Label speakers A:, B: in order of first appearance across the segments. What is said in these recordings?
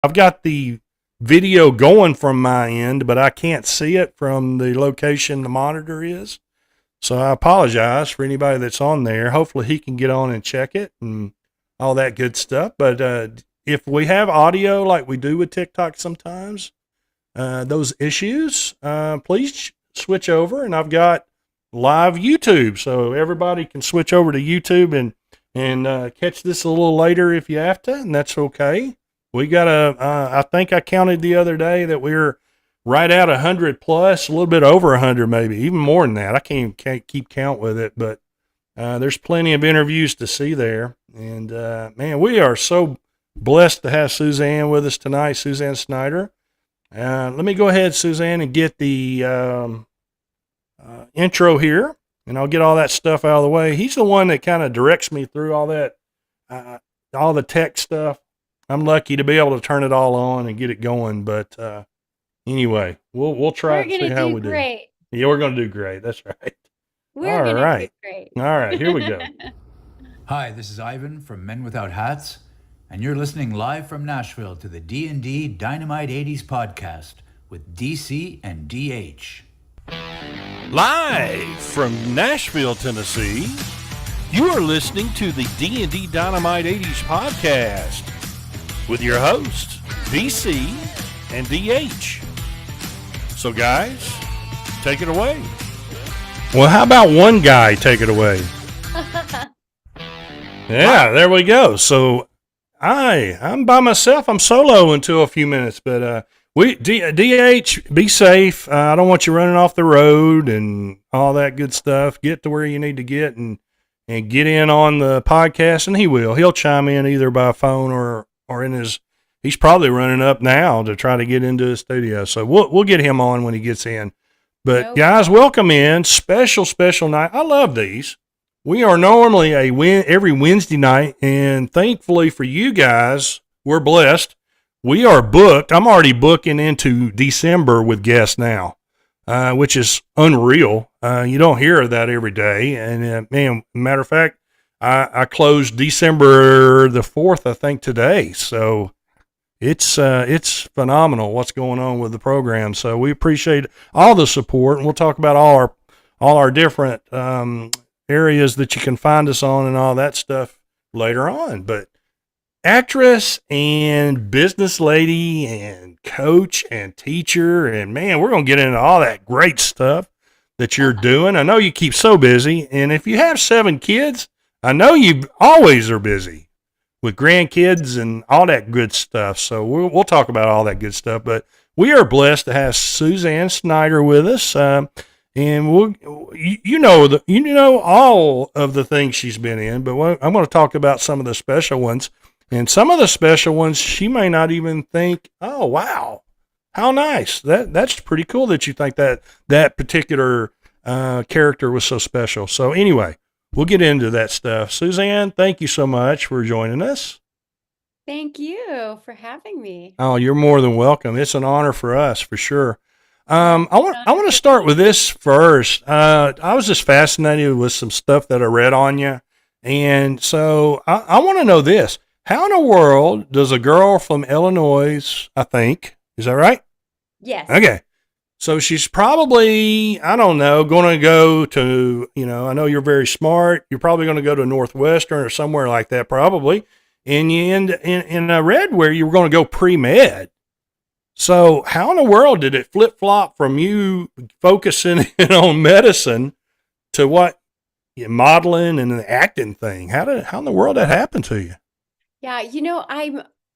A: I've got the video going from my end, but I can't see it from the location the monitor is. So I apologize for anybody that's on there. Hopefully he can get on and check it and all that good stuff. But if we have audio like we do with TikTok sometimes, those issues, please switch over. And I've got live YouTube, so everybody can switch over to YouTube and catch this a little later if you have to, and that's okay. We got I think I counted the other day that we were right at 100 plus, a little bit over 100 maybe, even more than that. I can't keep count with it, but there's plenty of interviews to see there. And man, we are so blessed to have Suzanne with us tonight, Suzanne Snyder. Let me go ahead, Suzanne, and get the intro here, and I'll get all that stuff out of the way. He's the one that kind of directs me through all the tech stuff. I'm lucky to be able to turn it all on and get it going. But anyway, we'll try
B: We're
A: to see
B: gonna
A: how
B: do
A: we do.
B: great.
A: Yeah, we're going to do great. That's right.
B: We're
A: All
B: gonna do
A: right.
B: great.
A: All right. Here we go.
C: Hi, this is Ivan from Men Without Hats, and you're listening live from Nashville to the D&D Dynamite 80s podcast with DC and DH.
A: Live from Nashville, Tennessee, you are listening to the D&D Dynamite 80s podcast with your hosts, DC and DH. So, guys, take it away. Well, how about one guy take it away? Yeah, there we go. So, I'm by myself. I'm solo until a few minutes, but DH, be safe. I don't want you running off the road and all that good stuff. Get to where you need to get and get in on the podcast, and he will. He'll chime in either by phone or in his. He's probably running up now to try to get into his studio, so we'll get him on when he gets in. But
B: Nope.
A: guys, welcome in. Special night. I love these. We are normally every Wednesday night, and thankfully for you guys, we're blessed. We are booked. I'm already booking into December with guests now, which is unreal. You don't hear of that every day. And man, matter of fact, I closed December the 4th, I think, today. So it's phenomenal what's going on with the program. So we appreciate all the support, and we'll talk about all our different areas that you can find us on and all that stuff later on. But actress and business lady and coach and teacher, and man, we're going to get into all that great stuff that you're doing. I know you keep so busy, and if you have 7 kids, I know you always are busy with grandkids and all that good stuff. So we'll talk about all that good stuff. But we are blessed to have Suzanne Snyder with us, and you know all of the things she's been in. But I'm going to talk about some of the special ones, and some of the special ones she may not even think. Oh wow, how nice! That's pretty cool that you think that particular character was so special. So anyway, we'll get into that stuff. Suzanne, thank you so much for joining us.
B: Thank you for having me.
A: Oh, you're more than welcome. It's an honor for us, for sure.
B: Oh,
A: I want to start with this first. I was just fascinated with some stuff that I read on you, and so I want to know this: how in the world does a girl from Illinois, I think, is that right?
B: yes.
A: Okay, so she's probably, I don't know, going to go to, I know you're very smart. You're probably going to go to Northwestern or somewhere like that, probably. And you end in a read where you were going to go pre med. So how in the world did it flip flop from you focusing in on medicine to what modeling and the acting thing? How in the world that happened to you?
B: Yeah,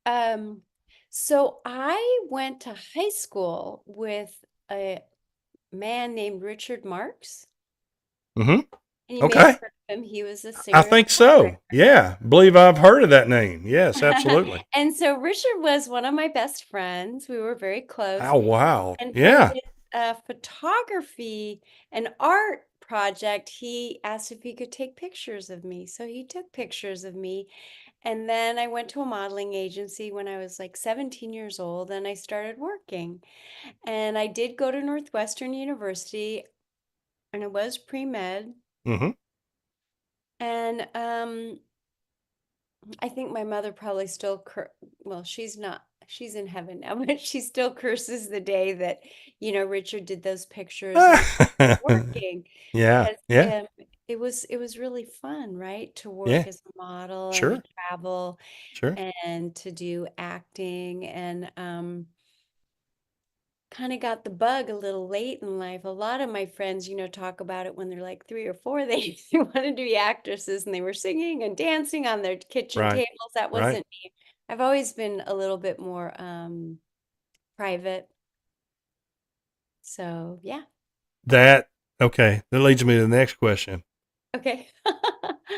B: I'm so I went to high school with a man named Richard Marks,
A: Mm-hmm.
B: and you may have
A: Okay.
B: heard of him. He was a
A: I
B: singer and
A: think so.
B: songwriter.
A: Yeah. Believe I've heard of that name. Yes, absolutely.
B: And so Richard was one of my best friends. We were very close.
A: Oh, wow.
B: And for
A: Yeah.
B: his photography and art project, he asked if he could take pictures of me. So he took pictures of me. And then I went to a modeling agency when I was like 17 years old and I started working. And I did go to Northwestern University and it was pre-med.
A: Mm-hmm.
B: And I think my mother probably still well, she's not, she's in heaven now, but she still curses the day that, Richard did those pictures and working
A: Yeah,
B: because
A: yeah,
B: it was really fun, right? To
A: yeah.
B: work as a model and to
A: Sure,
B: travel
A: sure.
B: and to do acting and kind of got the bug a little late in life. A lot of my friends, talk about it when they're like 3 or 4. They wanted to be actresses and they were singing and dancing on their kitchen
A: Right,
B: tables. That
A: right.
B: wasn't me. I've always been a little bit more private. So yeah.
A: That okay. That leads me to the next question.
B: Okay.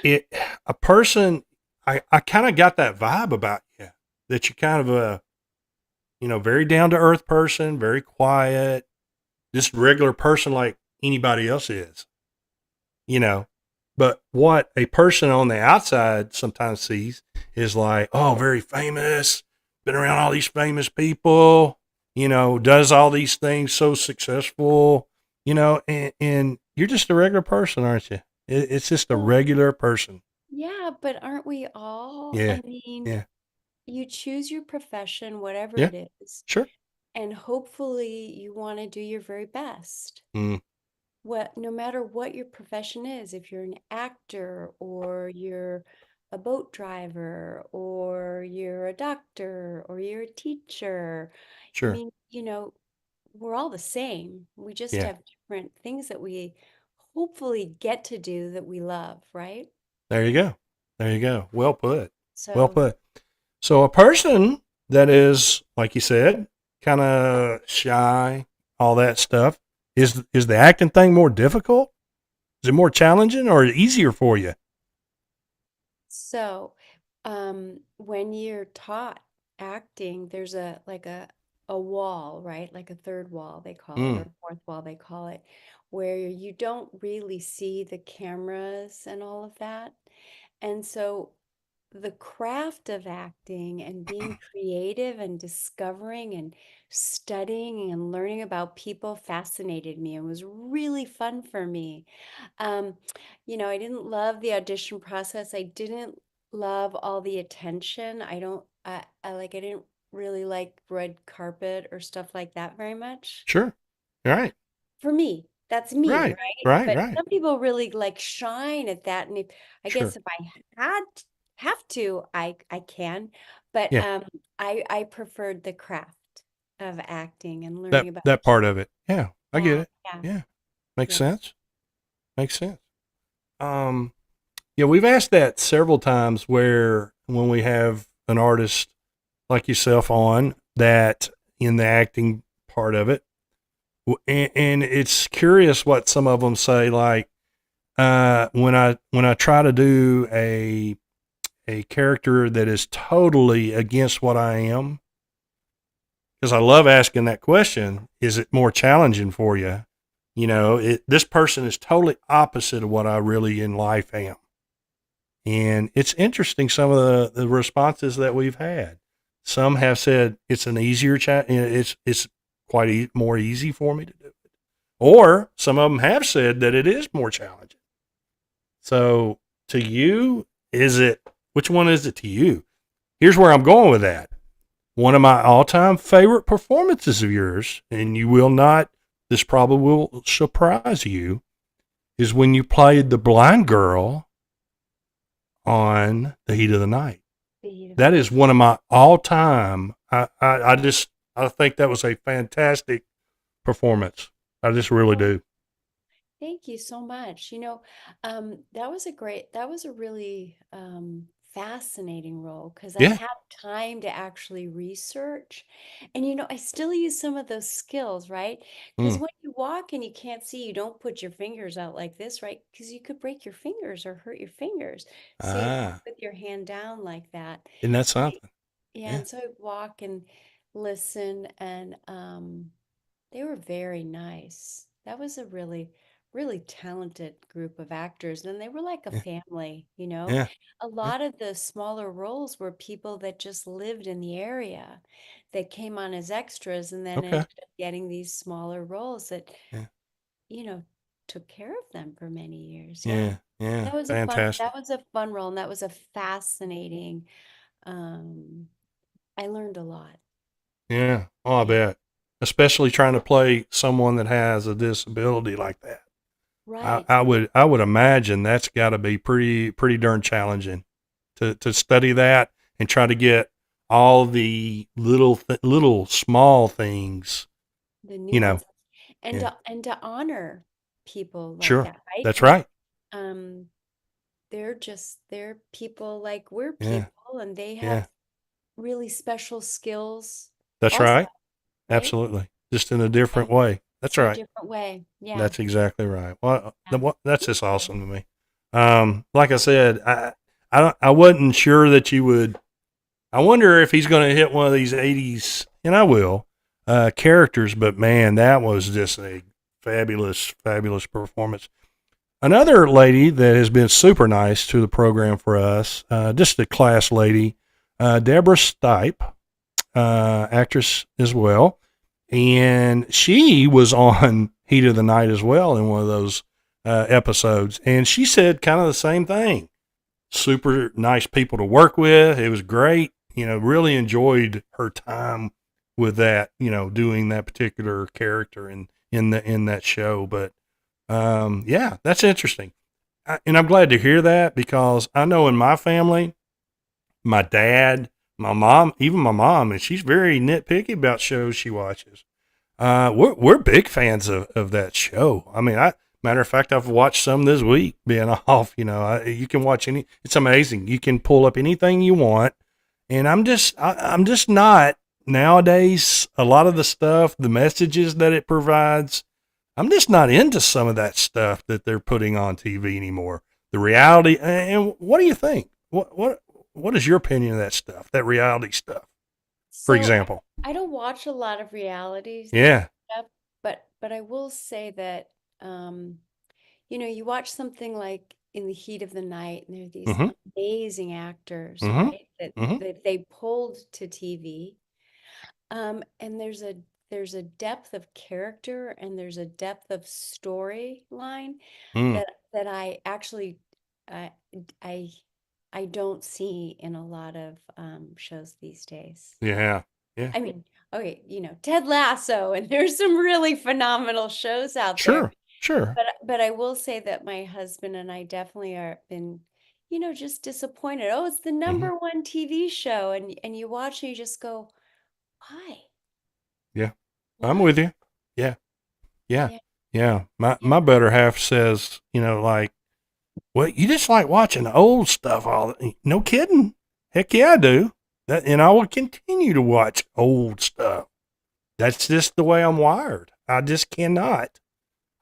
A: It a person, I kind of got that vibe about you that you're kind of a very down to earth person, very quiet, just regular person like anybody else is. You know, but what a person on the outside sometimes sees is like, oh, very famous, been around all these famous people, does all these things so successful, and you're just a regular person, aren't you? It's just a
B: Well,
A: regular person.
B: yeah, but aren't we all?
A: Yeah.
B: I mean,
A: Yeah.
B: you choose your profession, whatever
A: Yeah.
B: it is,
A: Sure.
B: and hopefully you want to do your very best.
A: Mm,
B: No matter what your profession is, if you're an actor or you're a boat driver or you're a doctor or you're a teacher, I
A: sure.
B: mean, we're all the same. We just
A: Yeah.
B: have different things that we hopefully get to do that we love, right?
A: There you go. There you go. Well put. Well
B: So,
A: put. So a person that is, like you said, kind of shy, all that stuff, is the acting thing more difficult? Is it more challenging or easier for you?
B: so, when you're taught acting, there's a wall, right? Like a third wall they call it,
A: Mm,
B: or fourth wall they call it, where you don't really see the cameras and all of that. And so the craft of acting and being creative and discovering and studying and learning about people fascinated me and was really fun for me. Um, I didn't love the audition process. I didn't love all the attention. I didn't really like red carpet or stuff like that very much.
A: sure. Right.
B: For me, that's me,
A: Right.
B: right?
A: Right.
B: But
A: Right.
B: some people really like shine at that. And if I
A: Sure.
B: guess if I had have to, I can. But
A: Yeah.
B: I preferred the craft of acting and
A: That
B: learning about
A: that part of
B: people.
A: it. Yeah. I get
B: Yeah,
A: it.
B: yeah,
A: Yeah. Makes
B: yeah.
A: sense. Makes sense. Um yeah, we've asked that several times where when we have an artist like yourself on that in the acting part of it. And it's curious what some of them say. Like when I try to do a character that is totally against what I am, because I love asking that question. Is it more challenging for you? This person is totally opposite of what I really in life am. And it's interesting some of the responses that we've had. Some have said it's an easier it's quite more easy for me to do it. Or some of them have said that it is more challenging. So to you, is it which one is it to you? Here's where I'm going with that. One of my all-time favorite performances of yours, and you will not this probably will surprise you, is when you played the blind girl on The Heat of the Night.
B: The heat of the
A: That
B: night.
A: is one of my all time. I think that was a fantastic performance. I just really do.
B: Thank you so much. That was a really fascinating role because I
A: Yeah.
B: had time to actually research. And, I still use some of those skills, right? Because
A: Mm.
B: when you walk and you can't see, you don't put your fingers out like this, right? Because you could break your fingers or hurt your fingers. So you walk
A: Ah,
B: with your hand down like that.
A: isn't that something?
B: Yeah,
A: Yeah.
B: and so I walk and listen, and they were very nice. That was a really, really talented group of actors, and they were like a
A: Yeah.
B: family,
A: Yeah.
B: A
A: Yeah.
B: lot of the smaller roles were people that just lived in the area that came on as extras and then
A: Okay.
B: ended up getting these smaller roles that,
A: Yeah.
B: you know, took care of them for many years. Yeah.
A: Yeah. Yeah.
B: That
A: Fantastic.
B: was a fun role, and that was a fascinating, um, I learned a lot.
A: Yeah. Oh, I
B: Yeah.
A: bet. Especially trying to play someone that has a disability like that.
B: Right.
A: I would imagine that's got to be pretty darn challenging to study that and try to get all the little small things,
B: The
A: you know.
B: nuances. And
A: Yeah.
B: to honor people like
A: Sure.
B: that, right?
A: That's
B: Because
A: right.
B: um they're people like we're
A: Yeah.
B: people, and they
A: Yeah.
B: have really special skills
A: That's
B: also,
A: right.
B: right?
A: Absolutely. Just in a
B: Yeah.
A: different way. That's
B: In a
A: right.
B: different way. Yeah.
A: That's exactly right. Well,
B: Yeah.
A: that's just awesome to me. Like I said, I wasn't sure that you would. I wonder if he's going to hit one of these '80s, and I will, characters. But man, that was just a fabulous performance. Another lady that has been super nice to the program for us, just a class lady, Deborah Stipe, actress as well. And she was on Heat of the Night as well in one of those episodes. And she said kind of the same thing. Super nice people to work with. It was great. Really enjoyed her time with that, doing that particular character in that show. But yeah, that's interesting. And I'm glad to hear that because I know in my family, my dad, my mom, even my mom, and she's very nitpicky about shows she watches. We're big fans of that show. I mean, matter of fact, I've watched some this week. Being off, you can watch any. It's amazing. You can pull up anything you want, and I'm just not nowadays. A lot of the stuff, the messages that it provides, I'm just not into some of that stuff that they're putting on TV anymore. The reality, and what do you think? What is your opinion of that stuff? That reality stuff, for
B: So
A: example.
B: I don't watch a lot of reality
A: Yeah.
B: stuff, but I will say that um, you watch something like In the Heat of the Night, and there are these
A: Mm-hmm.
B: amazing actors,
A: Mm-hmm.
B: right? That
A: Mm-hmm.
B: they pulled to TV. And there's a depth of character, and there's a depth of storyline
A: Mm.
B: that I actually uh, I I don't see in a lot of shows these days.
A: Yeah. Yeah.
B: I mean, okay, Ted Lasso, and there's some really phenomenal shows out there.
A: Sure. Sure.
B: But I will say that my husband and I definitely are been, just disappointed. Oh, it's the
A: Mm-hmm.
B: number one TV show, and you watch and you just go, why?
A: Yeah. I'm
B: Why?
A: with you. Yeah. Yeah.
B: Yeah,
A: Yeah. My
B: yeah.
A: better half says, like, well, you just like watching old stuff no kidding. Heck yeah, I do. And I will continue to watch old stuff. That's just the way I'm wired. I just cannot.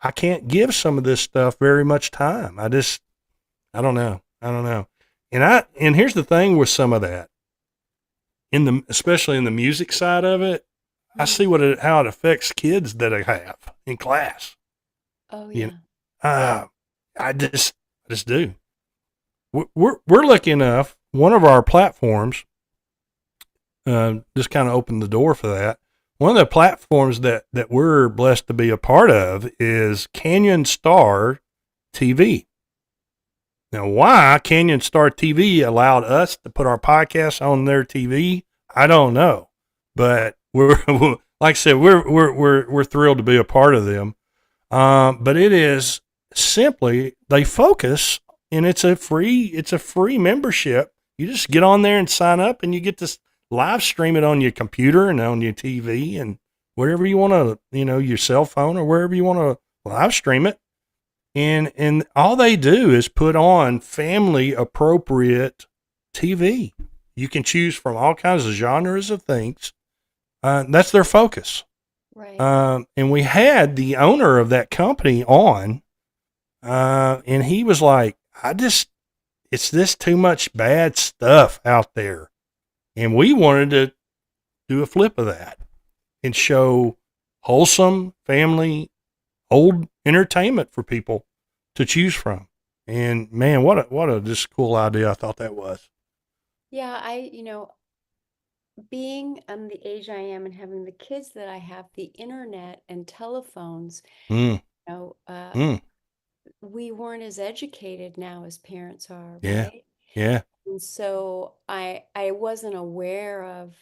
A: I can't give some of this stuff very much time. I don't know. I don't know. And here's the thing with some of that, especially in the music side of it, I
B: Mm.
A: see how it affects kids that I have in class.
B: Oh
A: You know,
B: yeah.
A: uh, I just do. We're lucky enough. One of our platforms just kind of opened the door for that. One of the platforms that we're blessed to be a part of is Canyon Star TV. Now, why Canyon Star TV allowed us to put our podcast on their TV, I don't know, but we're like I said, we're thrilled to be a part of them. But it is simply they focus, and it's a free membership. You just get on there and sign up, and you get to live stream it on your computer and on your TV and wherever you want to, your cell phone or wherever you want to live stream it. And all they do is put on family appropriate TV. You can choose from all kinds of genres of things. That's their focus.
B: Right.
A: And we had the owner of that company on, and he was like, it's this too much bad stuff out there. And we wanted to do a flip of that and show wholesome family old entertainment for people to choose from. And man, what a just cool idea I thought that was.
B: Yeah, being the age I am and having the kids that I have, the internet and telephones,
A: Mm,
B: you know, uh,
A: mm.
B: we weren't as educated now as parents are,
A: Yeah.
B: right?
A: Yeah.
B: And so I wasn't aware of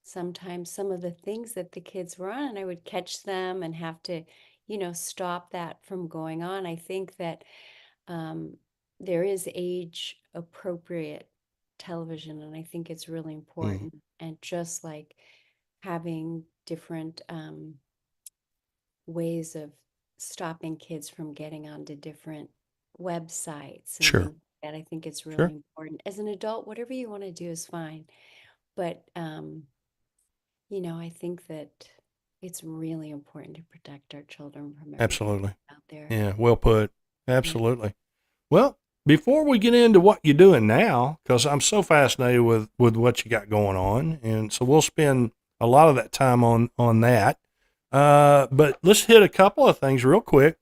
B: sometimes some of the things that the kids were on, and I would catch them and have to, stop that from going on. I think that um, there is age appropriate television, and I think it's really
A: Mm.
B: important. And just like having different ways of stopping kids from getting onto different websites and
A: Sure.
B: things like that, I think it's really
A: Sure.
B: important. As an adult, whatever you want to do is fine. But I think that it's really important to protect our children from everything
A: Absolutely.
B: out there.
A: Yeah. Well put.
B: Yeah.
A: Absolutely. Well, before we get into what you're doing now, because I'm so fascinated with what you got going on, and so we'll spend a lot of that time on that. But let's hit a couple of things real quick.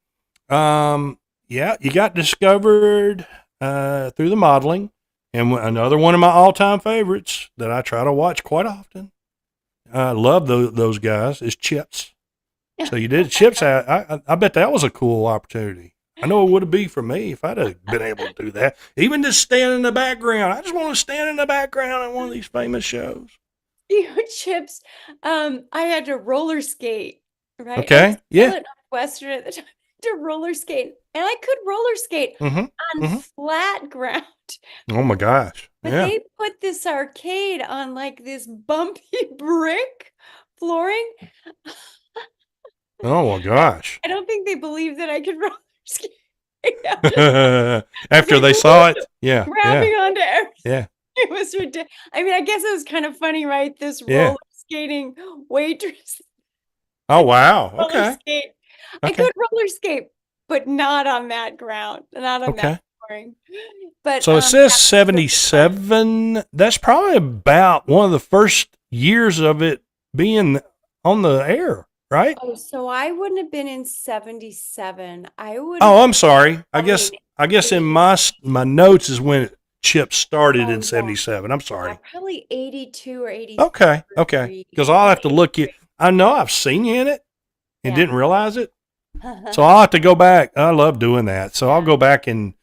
A: Yeah, you got discovered through the modeling, and another one of my all-time favorites that I try to watch quite often. I love those guys is Chips. So you did Chips. I bet that was a cool opportunity. I know it would be for me if I'd have been able to do that. Even just stand in the background. I just want to stand in the background in one of these famous shows.
B: Chips, I had to roller skate, right? I was
A: Okay. Yeah.
B: still at Northwestern at the time to roller skate, and I could roller skate
A: Mm-hmm.
B: on
A: Mm-hmm.
B: flat ground.
A: Oh my gosh.
B: But
A: Yeah.
B: they put this arcade on like this bumpy brick flooring.
A: Oh my gosh.
B: I don't think they believed that I could roller skate. I'm just was
A: After
B: like
A: they saw it. Yeah. Yeah.
B: grabbing onto everything.
A: Yeah.
B: It was ridiculous. I mean, I guess it was kind of funny, right? This
A: Yeah.
B: roller skating waitress
A: Oh wow.
B: roller
A: Okay.
B: skate. I
A: Okay.
B: could roller skate, but not on that ground, not on that
A: Okay.
B: flooring. But
A: So it says
B: that was really fun.
A: 77. That's probably about one of the first years of it being on the air, right?
B: Oh, so I wouldn't have been in 77. I would have
A: Oh,
B: been
A: I'm sorry. I
B: probably
A: guess
B: in
A: I guess in
B: 80.
A: my notes is when Chip started in
B: Oh, yeah.
A: 77. I'm
B: Yeah,
A: sorry.
B: probably 82 or
A: Okay. Okay.
B: 83.
A: Because I'll have to look you.
B: 83.
A: I know I've seen you in it and
B: Yeah.
A: didn't realize it. So I'll have to go back. I love doing that. So I'll
B: Yeah.
A: go back and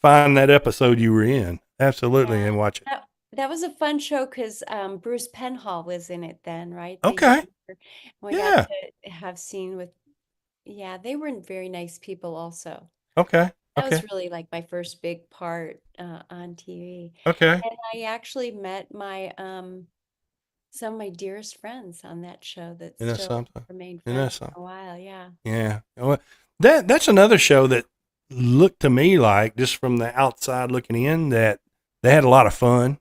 A: find that episode you were in. Absolutely.
B: Yeah.
A: And watch it.
B: That was a fun show because Bruce Penhall was in it then, right? The
A: Okay.
B: younger. We got
A: Yeah.
B: to have scene with, yeah, they were very nice people also.
A: Okay.
B: That was
A: Okay.
B: really like my first big part on TV.
A: Okay.
B: And I actually met my some of my dearest friends on that show that
A: Isn't that
B: still
A: something?
B: remain
A: Isn't that
B: friends
A: something?
B: for a while. Yeah.
A: Yeah. Well, that's another show that looked to me like, just from the outside looking in, that they had a lot of fun.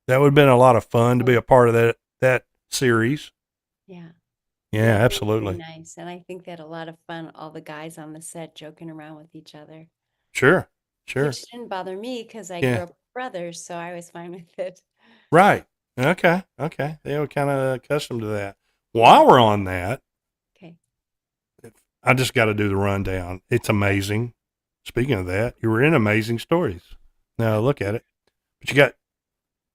A: That would have been a lot of fun to be a part of that series.
B: Yeah.
A: Yeah,
B: Yeah, they were very
A: absolutely.
B: nice. And I think they had a lot of fun, all the guys on the set joking around with each other,
A: Sure. Sure.
B: which didn't bother me because I grew
A: Yeah.
B: up with brothers, so I was fine with it.
A: Right. Okay. Okay. They were kind of accustomed to that.
B: Yeah.
A: While we're on that,
B: Okay.
A: I just got to do the rundown. It's amazing. Speaking of that, you were in Amazing Stories. Now look at it. But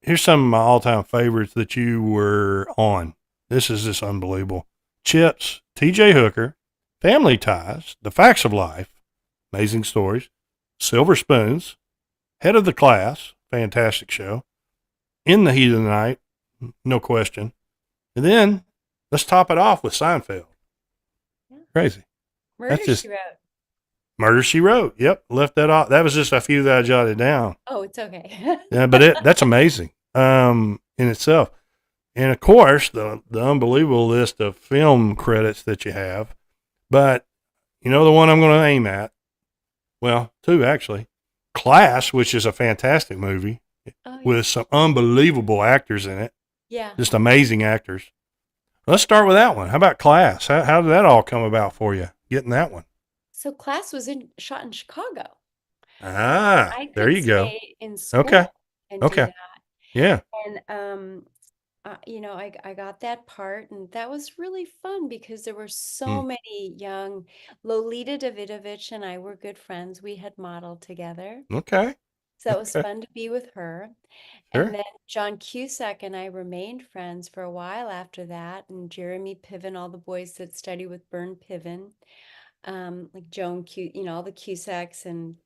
A: here's some of my all-time favorites that you were on. This is just unbelievable. Chips, T.J. Hooker, Family Ties, The Facts of Life, Amazing Stories, Silver Spoons, Head of the Class, fantastic show, In the Heat of the Night, no question. And then let's top it off with Seinfeld.
B: Yeah.
A: Crazy.
B: Murder,
A: just
B: She Wrote.
A: Murder, She Wrote. Yep, left that off. That was just a few that I jotted down.
B: Oh, it's okay.
A: Yeah, but that's amazing in itself. And of course, the unbelievable list of film credits that you have. But you know the one I'm going to aim at? Well, two actually. Class, which is a fantastic movie
B: Oh, yeah.
A: with some unbelievable actors in it,
B: Yeah.
A: just amazing actors. Let's start with that one. How about Class? How did that all come about for you, getting that one?
B: So Class was shot in Chicago.
A: Ah,
B: I
A: there
B: could
A: you go.
B: stay in school
A: Okay.
B: and do
A: Okay.
B: that.
A: Yeah.
B: And I got that part, and that was really fun because there were so
A: Mm.
B: many young. Lolita Davidovich and I were good friends. We had modeled together,
A: Okay.
B: so it was
A: Okay.
B: fun to be with her. And
A: Sure.
B: then John Cusack and I remained friends for a while after that, and Jeremy Piven, all the boys that study with Bern Piven. like all the Cusacks and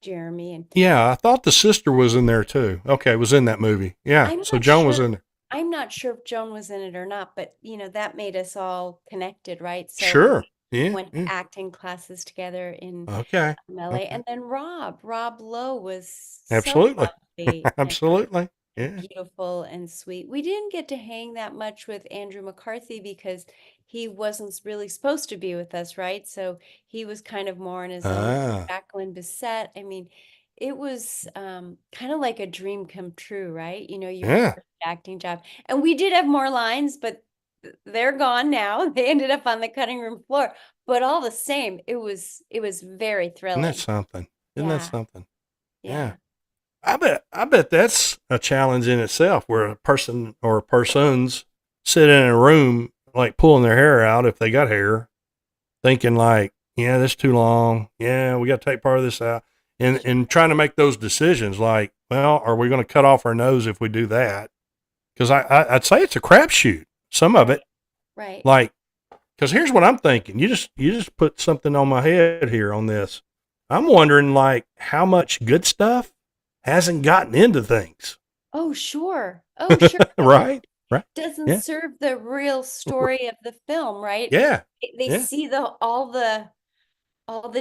B: Jeremy. And
A: Yeah, I thought the sister was in there too. Okay, was in that movie. Yeah,
B: I'm
A: so
B: not
A: Joan was
B: sure.
A: in there.
B: I'm not sure if Joan was in it or not, but that made us all connected, right? So
A: Sure.
B: we
A: Yeah,
B: went to
A: yeah.
B: acting classes together in
A: Okay.
B: LA.
A: Okay.
B: And then Rob Lowe was so
A: Absolutely.
B: lovely and
A: Absolutely. Yeah.
B: beautiful and sweet. We didn't get to hang that much with Andrew McCarthy because he wasn't really supposed to be with us, right? So he was kind of more on his own.
A: Ah,
B: Jacqueline Bisset, I mean, it was kind of like a dream come true, right? Your
A: yeah.
B: first acting job. And we did have more lines, but they're gone now. They ended up on the cutting room floor. But all the same, it was very
A: Isn't that
B: thrilling.
A: something? Isn't that
B: Yeah,
A: something? Yeah.
B: yeah.
A: I bet that's a challenge in itself where a person or persons sit in a room like pulling their hair out if they got hair, thinking like, yeah, that's too long. Yeah, we got to take part of this out. And trying to make those decisions like, well, are we going to cut off our nose if we do that? Because I'd say it's a crapshoot. Some of
B: Right,
A: it,
B: right.
A: like, because here's what I'm thinking. You just put something on my head here on this. I'm wondering like how much good stuff hasn't gotten into things.
B: Oh, sure. Oh, sure.
A: Right? Right?
B: Doesn't
A: Yeah.
B: serve the real story of the film, right?
A: Yeah.
B: They
A: Yeah.
B: see all the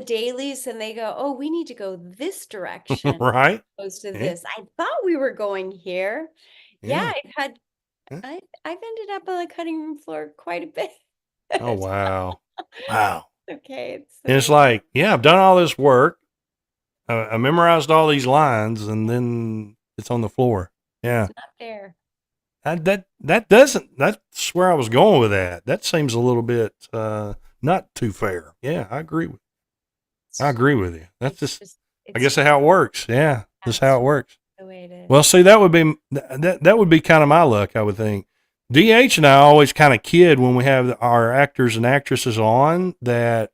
B: dailies and they go, "Oh, we need to go this direction
A: Right?
B: opposed to
A: Yeah.
B: this. I thought we were going here." Yeah,
A: Yeah.
B: I've had
A: Yeah.
B: I've ended up on the cutting room floor quite a bit.
A: Oh wow. Wow.
B: Okay, it's
A: And it's like, yeah, I've done all this work. I memorized all these lines, and then it's on the floor. Yeah.
B: not fair.
A: That doesn't. That's where I was going with that. That seems a little bit not too fair. Yeah, I agree with. I
B: It's,
A: agree with you. That's
B: it's
A: just.
B: just
A: I
B: it's
A: guess
B: just
A: how it works. Yeah, that's how
B: that's
A: it works.
B: the way it is.
A: Well, see, that would be that would be kind of my luck. I would think. DH and I always kind of kid when we have our actors and actresses on that.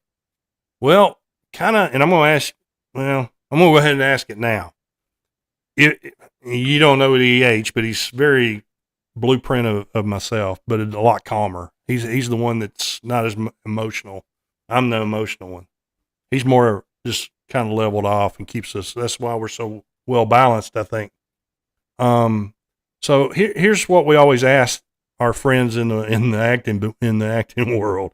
A: Well, kind of, and I'm going to ask. Well, I'm going to go ahead and ask it now. You don't know DH, but he's very blueprint of myself, but a lot calmer. He's the one that's not as emotional. I'm the emotional one. He's more just kind of leveled off and keeps us. That's why we're so well balanced, I think. Um, so here's what we always ask our friends in the acting world.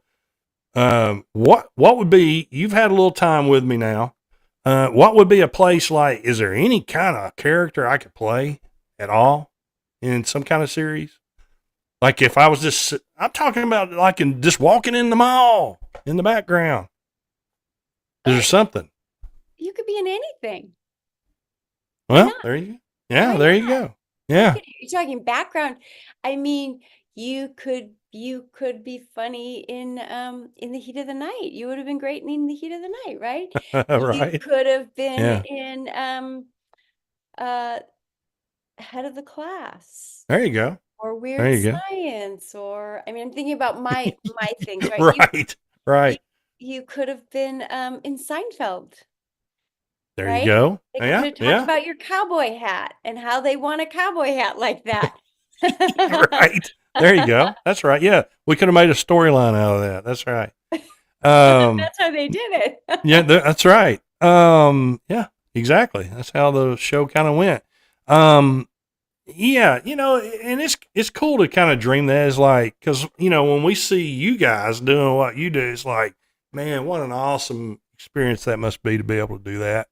A: What would be? You've had a little time with me now. What would be a place like? Is there any kind of character I could play at all in some kind of series? Like if I was just, I'm talking about like in just walking in the mall in the background. Is there
B: Oh,
A: something?
B: you could be in anything. Why
A: Well,
B: not?
A: there you go. Yeah,
B: Why
A: there you
B: not?
A: go. Yeah.
B: You're talking background. I mean, you could be funny in the heat of the night. You would have been great in the heat of the night, right? You
A: Right.
B: could have been
A: Yeah.
B: in uh head of the class
A: There you go.
B: or
A: There
B: weird
A: you go.
B: science or I mean I'm thinking about my things, right?
A: Right.
B: You
A: Right.
B: you could have been in Seinfeld,
A: There you
B: right?
A: go.
B: They could
A: Yeah.
B: have talked
A: Yeah.
B: about your cowboy hat and how they want a cowboy hat like that.
A: Right. There you go. That's right. Yeah. We could have made a storyline out of that. That's right. Um,
B: That's how they did it.
A: yeah, that's right. Yeah, exactly. That's how the show kind of went. Um, yeah, and it's cool to kind of dream that is like, cause when we see you guys doing what you do, it's like, man, what an awesome experience that must be to be able to do that.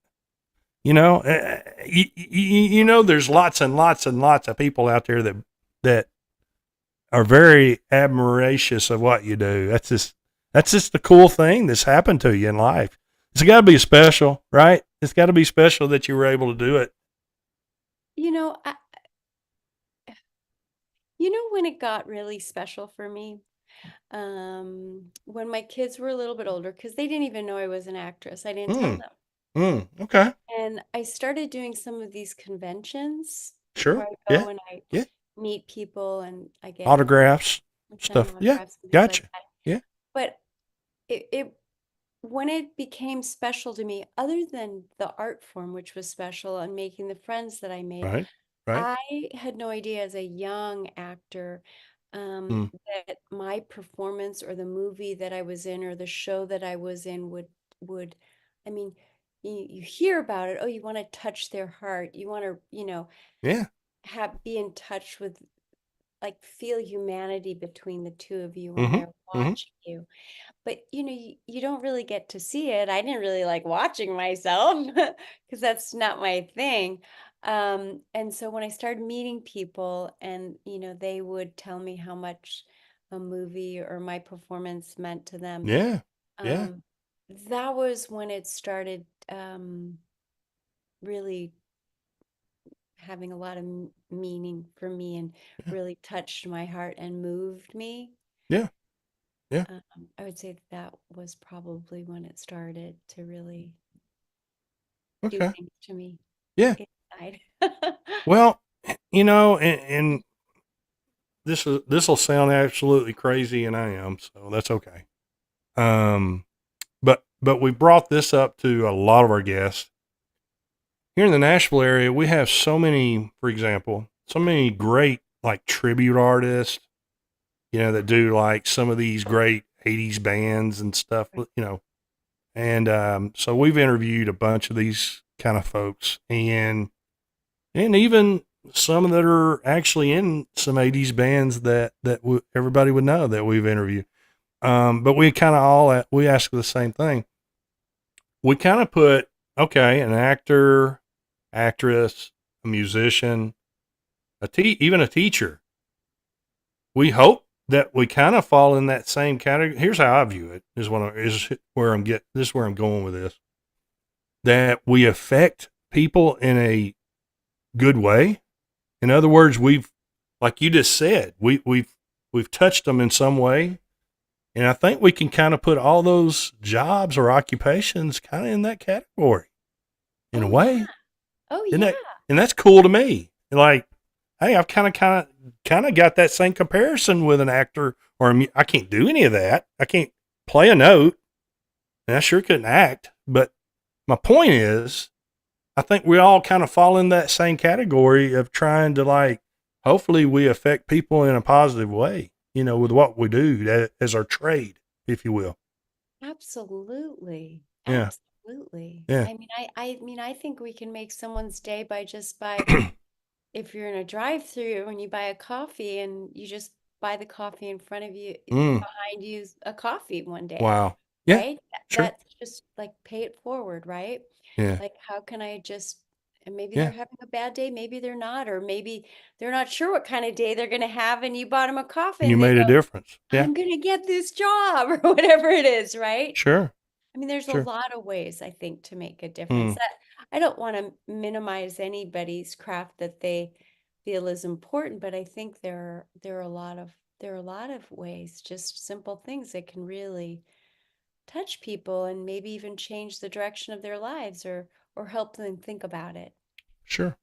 A: There's lots and lots and lots of people out there that are very admiracious of what you do. That's just the cool thing that's happened to you in life. It's got to be special, right? It's got to be special that you were able to do it.
B: You know, I, when it got really special for me, when my kids were a little bit older, because they didn't even know I was an actress. I didn't tell
A: Mm,
B: them.
A: okay.
B: And I started doing some of these conventions
A: Sure.
B: where I
A: Yeah.
B: go and I
A: Yeah.
B: meet people and I get
A: Autographs,
B: sign
A: stuff. Yeah.
B: autographs and things like
A: Gotcha.
B: that.
A: Yeah.
B: But it when it became special to me, other than the art form, which was special and making the friends that I made,
A: Right. Right.
B: I had no idea as a young actor
A: Mm.
B: that my performance or the movie that I was in or the show that I was in would, I mean, you hear about it. Oh, you want to touch their heart. You want to,
A: Yeah.
B: be in touch with, like, feel humanity between the two of you when
A: Mm-hmm.
B: they're
A: Mm-hmm.
B: watching you. But you don't really get to see it. I didn't really like watching myself because that's not my thing. And so when I started meeting people and they would tell me how much a movie or my performance meant to them,
A: Yeah. Yeah.
B: um, that was when it started really having a lot of meaning for me and
A: Yeah.
B: really touched my heart and moved me.
A: Yeah. Yeah.
B: Um, I would say that was probably when it started to really do
A: Okay.
B: things to me
A: Yeah.
B: inside.
A: Well, and this will sound absolutely crazy, and I am, so that's okay. Um, but we brought this up to a lot of our guests here in the Nashville area. We have so many, for example, so many great like tribute artists, that do like some of these great '80s bands and stuff,
B: Right.
A: And so we've interviewed a bunch of these kind of folks, and even some that are actually in some '80s bands that everybody would know that we've interviewed. But we kind of we ask the same thing. We kind of put, okay, an actor, actress, a musician, even a teacher. We hope that we kind of fall in that same category. Here's how I view it: this is where I'm going with this. That we affect people in a good way. In other words, like you just said, we've touched them in some way, and I think we can kind of put all those jobs or occupations kind of in that category in a
B: Oh yeah.
A: way.
B: Oh
A: Isn't
B: yeah.
A: that, and that's cool to me. Like, hey, I've kind of got that same comparison with an actor, I can't do any of that. I can't play a note, and I sure couldn't act. But my point is, I think we all kind of fall in that same category of trying to hopefully we affect people in a positive way, with what we do as our trade, if you will.
B: Absolutely.
A: Yeah.
B: Absolutely.
A: Yeah.
B: I think we can make someone's day by if you're in a drive-through and you buy a coffee and you just buy the coffee in front of you,
A: Mm.
B: behind you a coffee one day,
A: Wow. Yeah.
B: right?
A: Sure.
B: That's just like pay it forward, right?
A: Yeah.
B: Like, how can I just, and maybe they're
A: Yeah.
B: having a bad day, maybe they're not, or maybe they're not sure what kind of day they're going to have, and you bought them a coffee
A: And you
B: and they
A: made a
B: go,
A: difference. Yeah.
B: I'm going to get this job or whatever it is, right?
A: Sure.
B: I mean, there's a
A: Sure.
B: lot of ways, I think, to make a difference.
A: Mm.
B: I don't want to minimize anybody's craft that they feel is important, but I think there are a lot of ways, just simple things that can really touch people and maybe even change the direction of their lives or help them think about it.
A: Sure.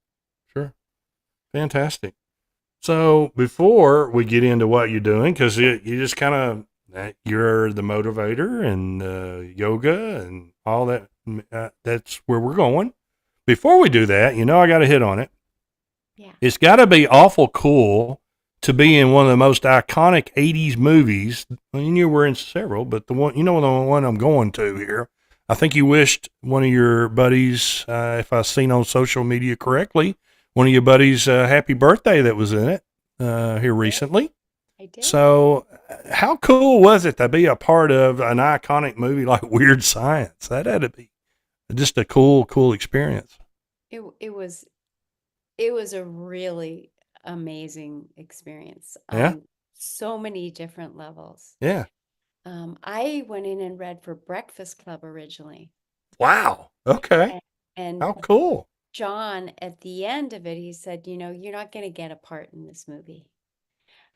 A: Sure. Fantastic. So before we get into what you're doing, because you just kind of you're the motivator and yoga and all that. That's where we're going. Before we do that, I got to hit on it.
B: Yeah.
A: It's got to be awful cool to be in one of the most iconic '80s movies. Well, you were in several, but the one I'm going to here. I think you wished one of your buddies, if I've seen on social media correctly, one of your buddies happy birthday that was in it here recently.
B: I did.
A: So, how cool was it to be a part of an iconic movie like Weird Science? That had to be just a cool experience.
B: It was a really amazing experience
A: Yeah,
B: on so many different levels.
A: yeah.
B: I went in and read for Breakfast Club originally.
A: Wow. Okay.
B: And, and
A: How cool.
B: John, at the end of it, he said, you're not going to get a part in this movie.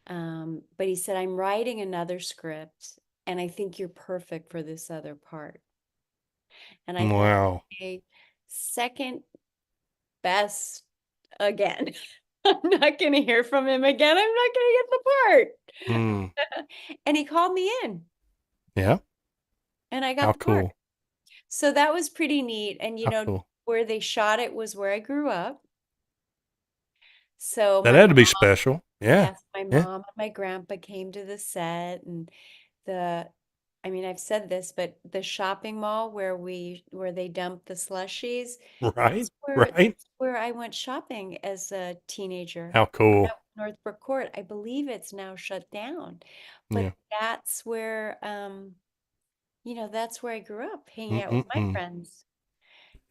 B: But he said, I'm writing another script, and I think you're perfect for this other part. And I thought,
A: Wow.
B: okay, second best again. I'm not going to hear from him again. I'm not going to get the part.
A: Mm.
B: And he called me in,
A: Yeah.
B: and I got
A: How
B: the part.
A: cool.
B: So that was pretty neat. And,
A: How cool.
B: where they shot it was where I grew up. So
A: That
B: my
A: had to be
B: mom,
A: special. Yeah.
B: Yes, my
A: Yeah.
B: mom and my grandpa came to the set, and the I mean, I've said this, but the shopping mall where they dump the slushies,
A: Right. Right.
B: that's where I went shopping as a teenager.
A: How cool.
B: At Northbrook Court. I believe it's now shut down, but
A: Yeah.
B: that's where that's where I grew up, hanging out with my
A: Mm-mm-mm.
B: friends,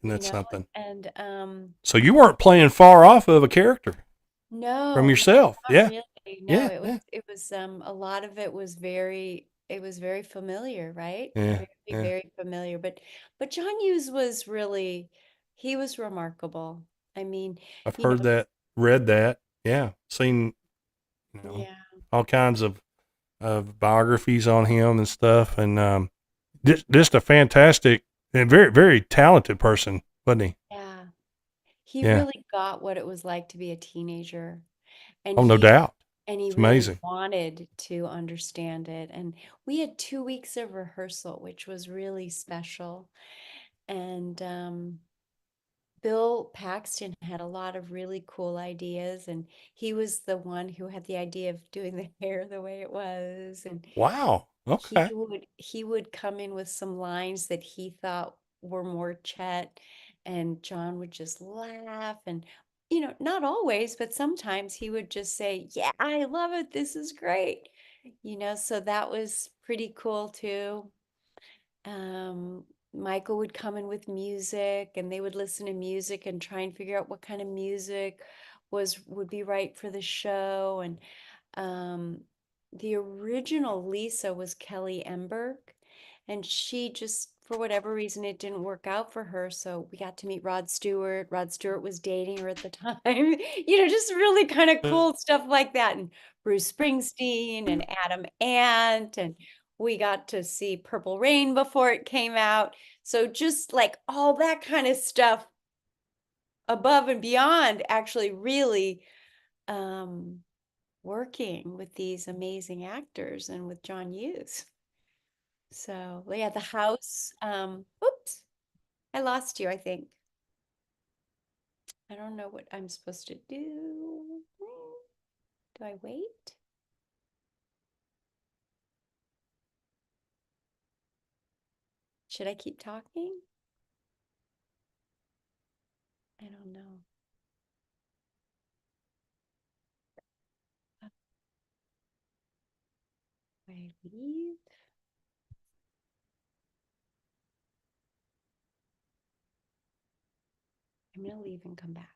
A: And that's
B: you know,
A: something.
B: and
A: So you weren't playing far off of a character from
B: no, no,
A: yourself.
B: not
A: Yeah.
B: really. No,
A: Yeah.
B: it was
A: Yeah.
B: it was a lot of it was very familiar, right?
A: Yeah.
B: Very,
A: Yeah.
B: very familiar. But John Hughes was really he was remarkable. I mean,
A: I've
B: you
A: heard
B: know,
A: that, read that. Yeah. Seen, you know,
B: yeah,
A: all kinds of biographies on him and stuff. And just a fantastic and very, very talented person, wasn't he?
B: yeah. He
A: Yeah.
B: really got what it was like to be a teenager, and
A: Oh, no
B: he
A: doubt.
B: and he
A: It's
B: really
A: amazing.
B: wanted to understand it. And we had 2 weeks of rehearsal, which was really special. And Bill Paxton had a lot of really cool ideas, and he was the one who had the idea of doing the hair the way it was. And
A: Wow.
B: he
A: Okay.
B: would he would come in with some lines that he thought were more Chet, and John would just laugh. And not always, but sometimes he would just say, "Yeah, I love it. This is great." So that was pretty cool too. um, Michael would come in with music, and they would listen to music and try and figure out what kind of music would be right for the show. And um, the original Lisa was Kelly Emberg, and she just, for whatever reason, it didn't work out for her. So we got to meet Rod Stewart. Rod Stewart was dating her at the time. Just really kind of cool stuff like that. And Bruce Springsteen and Adam Ant, and we got to see Purple Rain before it came out. So just like all that kind of stuff above and beyond actually really um working with these amazing actors and with John Hughes. So, well, yeah, the house. Oops, I lost you, I think. I don't know what I'm supposed to do. Do I wait? Should I keep talking? I don't know. Do I leave? I'm gonna leave and come back.